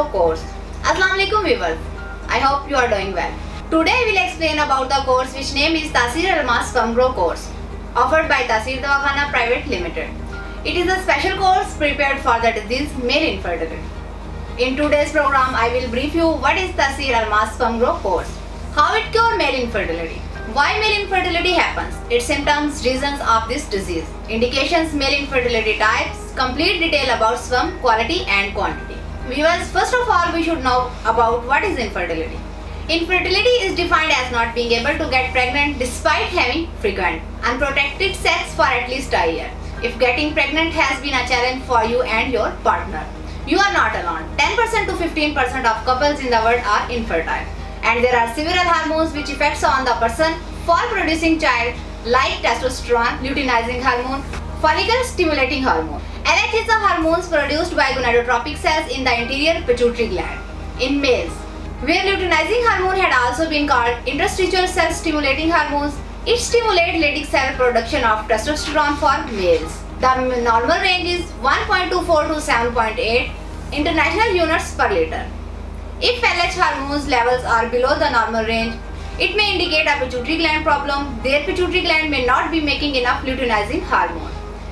Grow course. Assalamu alaikum viewers. I hope you are doing well. Today we will explain about the course which name is Taseer Almas Sperm Grow course, offered by Taseer Dawakhana Private Limited. It is a special course prepared for the disease male infertility. In today's program, I will brief you what is Taseer Almas Sperm Grow course, how it cures male infertility, why male infertility happens, its symptoms, reasons of this disease, indications, male infertility types, complete detail about sperm quality and quantity. Viewers, first of all, we should know about what is infertility. Infertility is defined as not being able to get pregnant despite having frequent, unprotected sex for at least a year. If getting pregnant has been a challenge for you and your partner, you are not alone. 10% to 15% of couples in the world are infertile. And there are several hormones which affects on the person for producing child, like testosterone, luteinizing hormone, follicle stimulating hormone. LH is the hormones produced by gonadotropic cells in the anterior pituitary gland in males, where luteinizing hormone had also been called interstitial cell stimulating hormones. It stimulates Leydig cell production of testosterone for males. The normal range is 1.24 to 7.8 international units per liter. If LH hormones levels are below the normal range, it may indicate a pituitary gland problem. Their pituitary gland may not be making enough luteinizing hormone,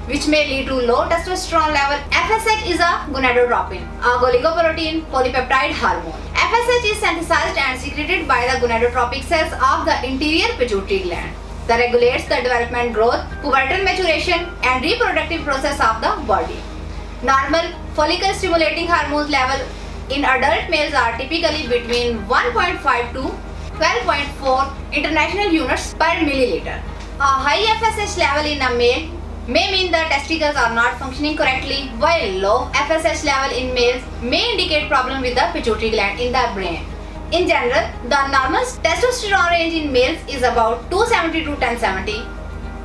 which may lead to low testosterone level. FSH is a gonadotropin, a glycoprotein polypeptide hormone. FSH is synthesized and secreted by the gonadotropic cells of the anterior pituitary gland that regulates the development, growth, pubertal maturation and reproductive process of the body. Normal follicle stimulating hormones level in adult males are typically between 1.5 to 12.4 international units per milliliter. A high FSH level in a male may mean the testicles are not functioning correctly, while low FSH level in males may indicate problem with the pituitary gland in the brain. In general, the normal testosterone range in males is about 270 to 1070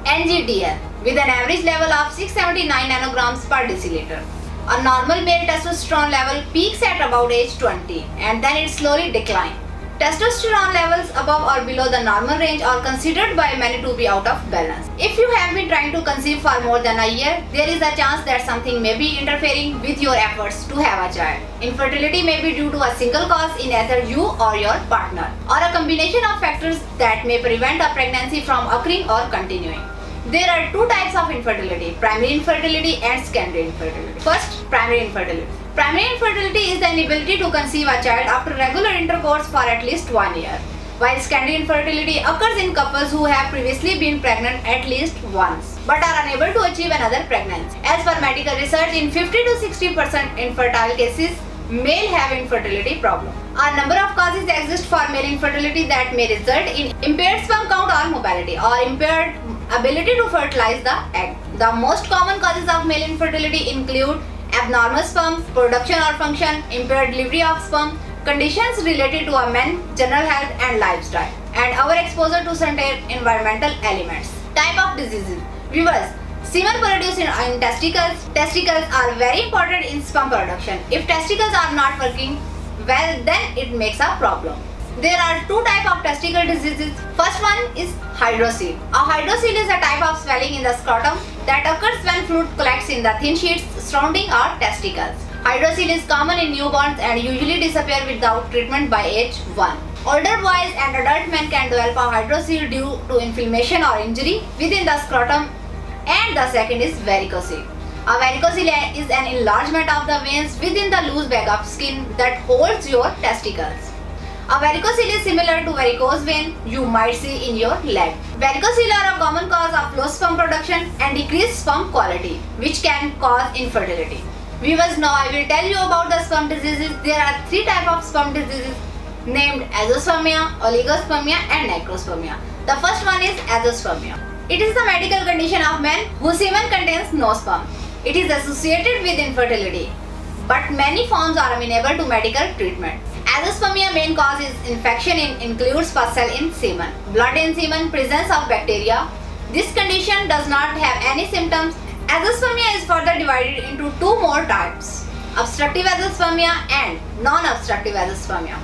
NGDL with an average level of 679 nanograms per deciliter. A normal male testosterone level peaks at about age 20 and then it slowly declines. Testosterone levels above or below the normal range are considered by many to be out of balance. If you have been trying to conceive for more than a year, there is a chance that something may be interfering with your efforts to have a child. Infertility may be due to a single cause in either you or your partner, or a combination of factors that may prevent a pregnancy from occurring or continuing. There are two types of infertility: primary infertility and secondary infertility. First, primary infertility. Primary infertility is the inability to conceive a child after regular intercourse for at least 1 year, while secondary infertility occurs in couples who have previously been pregnant at least once but are unable to achieve another pregnancy. As per medical research, in 50 to 60% infertile cases, male have infertility problem. A number of causes exist for male infertility that may result in impaired sperm count or mobility, or impaired ability to fertilize the egg. The most common causes of male infertility include abnormal sperm production or function, impaired delivery of sperm, conditions related to a man's general health and lifestyle, and our exposure to certain environmental elements. Type of diseases. Viewers, semen produced in testicles. Testicles are very important in sperm production. If testicles are not working well, then it makes a problem. There are two types of testicle diseases. First one is hydrocele. A hydrocele is a type of swelling in the scrotum that occurs when fluid collects in the thin sheets surrounding our testicles. Hydrocele is common in newborns and usually disappear without treatment by age 1. Older boys and adult men can develop a hydrocele due to inflammation or injury within the scrotum, and the second is varicocele. A varicocele is an enlargement of the veins within the loose bag of skin that holds your testicles. A varicocele is similar to varicose vein you might see in your leg. Varicocele are a common cause of low sperm production and decreased sperm quality, which can cause infertility. Viewers, now I will tell you about the sperm diseases. There are three types of sperm diseases named azoospermia, oligospermia and necrospermia. The first one is azoospermia. It is the medical condition of men whose semen contains no sperm. It is associated with infertility, but many forms are amenable to medical treatment. Azoospermia main cause is infection includes pus cell in semen, blood in semen, presence of bacteria. This condition does not have any symptoms. Azoospermia is further divided into two more types: obstructive azoospermia and non-obstructive azoospermia.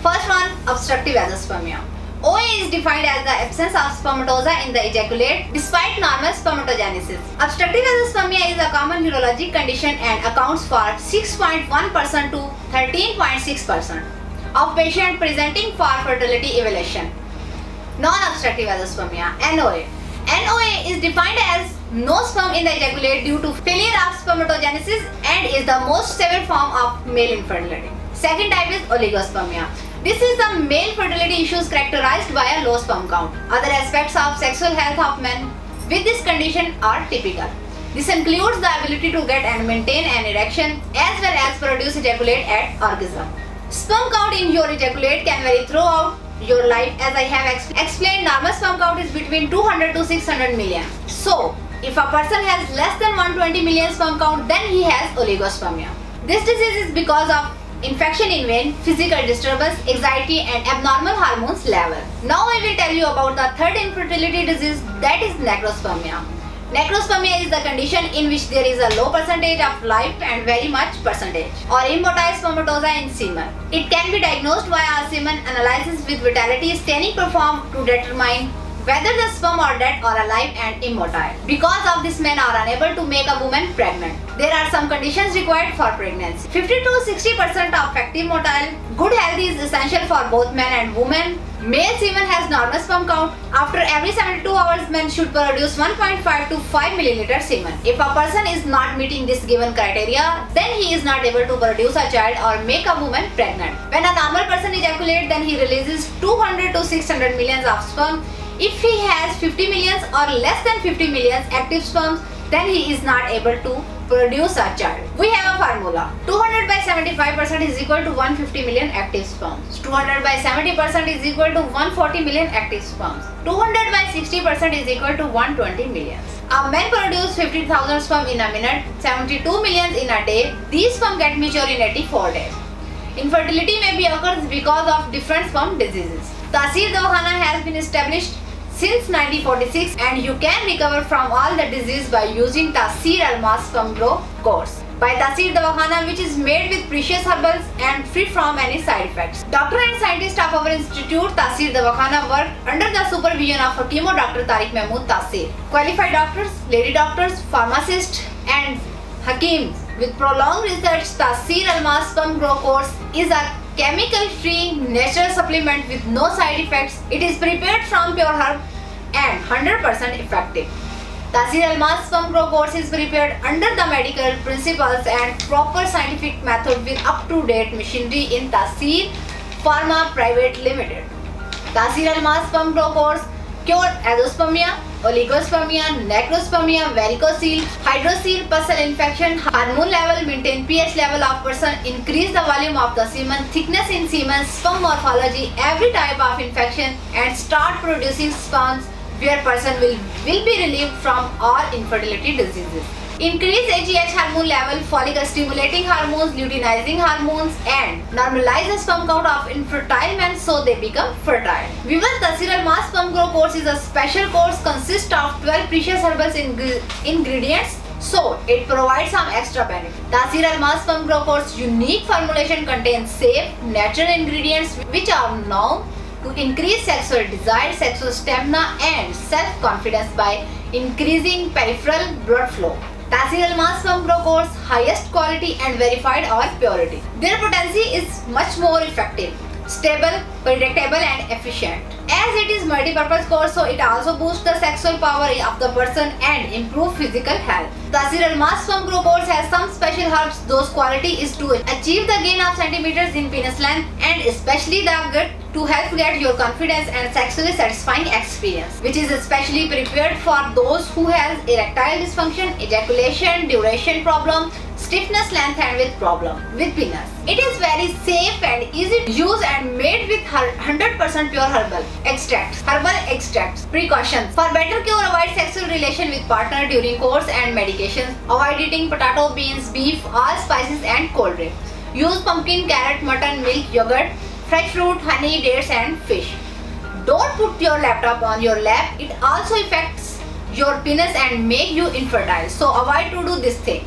First one, obstructive azoospermia. OA is defined as the absence of spermatoza in the ejaculate despite normal spermatogenesis. Obstructive azoospermia is a common urologic condition and accounts for 6.1% to 13.6% of patients presenting for fertility evaluation. Non-obstructive azoospermia, NOA. NOA is defined as no sperm in the ejaculate due to failure of spermatogenesis and is the most severe form of male infertility. Second type is oligospermia. This is the male fertility issues characterized by a low sperm count. Other aspects of sexual health of men with this condition are typical. This includes the ability to get and maintain an erection as well as produce ejaculate at orgasm. Sperm count in your ejaculate can vary throughout your life. As I have explained, normal sperm count is between 200 to 600 million. So, if a person has less than 120 million sperm count, then he has oligospermia. This disease is because of infection in vein, physical disturbance, anxiety and abnormal hormones level. Now I will tell you about the third infertility disease, that is necrospermia. Necrospermia is the condition in which there is a low percentage of live and very much percentage or immotile spermatozoa in semen. It can be diagnosed via a semen analysis with vitality staining performed to determine whether the sperm are dead or alive and immotile. Because of this, men are unable to make a woman pregnant. There are some conditions required for pregnancy. 50 to 60% of active motile. Good health is essential for both men and women. Male semen has normal sperm count. After every 72 hours, men should produce 1.5 to 5 milliliter semen. If a person is not meeting this given criteria, then he is not able to produce a child or make a woman pregnant. When a normal person ejaculates, then he releases 200 to 600 millions of sperm. If he has 50 millions or less than 50 millions active sperms, then he is not able to produce a child. We have a formula. 200 by 75% is equal to 150 million active sperms. 200 by 70% is equal to 140 million active sperms. 200 by 60% is equal to 120 millions. A man produces 50,000 sperm in a minute, 72 millions in a day. These sperm get mature in 84 days. Infertility may be occurs because of different sperm diseases. Taseer Dawakhana has been established since 1946 and you can recover from all the disease by using Taseer Almas Sperm Grow course by Taseer Dawakhana, which is made with precious herbals and free from any side effects. Doctor and scientists of our institute Taseer Dawakhana work under the supervision of Hakimo Dr. Tariq Mahmood Taseer. Qualified doctors, lady doctors, pharmacists and Hakims with prolonged research. Taseer Almas Sperm Grow course is a chemical-free natural supplement with no side effects. It is prepared from pure herb and 100% effective. Taseer Almas Sperm Grow course is prepared under the medical principles and proper scientific method with up-to-date machinery in Taseer Pharma Private Limited. Taseer Almas Sperm Grow course cure azoospermia, oligospermia, necrospermia, varicocele, hydrocele, pus infection, hormone level, maintain pH level of person, increase the volume of the semen, thickness in semen, sperm morphology, every type of infection and start producing sperms where person will be relieved from all infertility diseases. Increase AGH hormone level, follicle stimulating hormones, luteinizing hormones and normalize the sperm count of infertile men so they become fertile. Viewers, Taseer Almas Sperm Grow course is a special course consists of 12 precious herbals ingredients, so it provides some extra benefit. Taseer Almas Sperm Grow course unique formulation contains safe natural ingredients which are known to increase sexual desire, sexual stamina and self-confidence by increasing peripheral blood flow. Taseer Almas Sperm Grow course highest quality and verified or purity. Their potency is much more effective, stable, predictable and efficient. As it is multi-purpose course, so it also boosts the sexual power of the person and improve physical health. Taseer Almas Sperm Grow course has some special herbs. Those quality is to achieve the gain of centimeters in penis length and especially the gut to help get your confidence and sexually satisfying experience, which is especially prepared for those who has erectile dysfunction, ejaculation, duration problem, stiffness, length and with problem with penis. It is very safe and easy to use and made with 100% pure herbal extracts. Precautions. For better cure, avoid sexual relation with partner during course and medications. Avoid eating potato, beans, beef, all spices and cold drink. Use pumpkin, carrot, mutton, milk, yogurt, fresh fruit, honey, dates and fish. Don't put your laptop on your lap. It also affects your penis and make you infertile. So avoid to do this thing.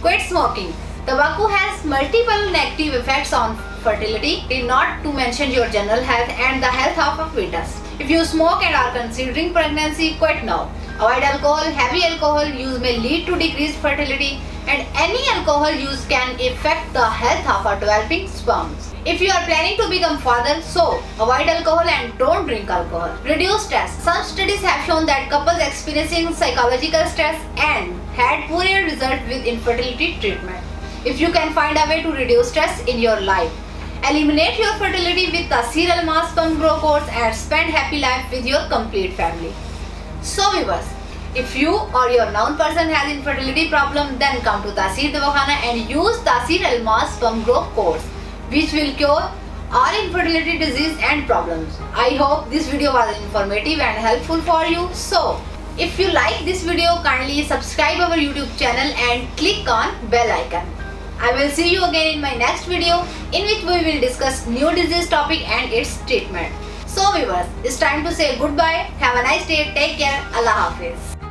Quit smoking. Tobacco has multiple negative effects on fertility, not to mention your general health and the health of a fetus. If you smoke and are considering pregnancy, quit now. Avoid alcohol. Heavy alcohol use may lead to decreased fertility. and any alcohol use can affect the health of our developing sperms. If you are planning to become father, so avoid alcohol and don't drink alcohol. Reduce stress. Some studies have shown that couples experiencing psychological stress and had poorer results with infertility treatment. If you can find a way to reduce stress in your life, eliminate your fertility with Taseer Almas Sperm Grow course and spend happy life with your complete family. So viewers, if you or your known person has infertility problem, then come to Taseer Dawakhana and use Taseer Almas Sperm Grow course, which will cure all infertility disease and problems. I hope this video was informative and helpful for you. So, if you like this video, kindly subscribe our YouTube channel and click on bell icon. I will see you again in my next video, in which we will discuss new disease topic and its treatment. So viewers, it's time to say goodbye. Have a nice day. Take care. Allah Hafiz.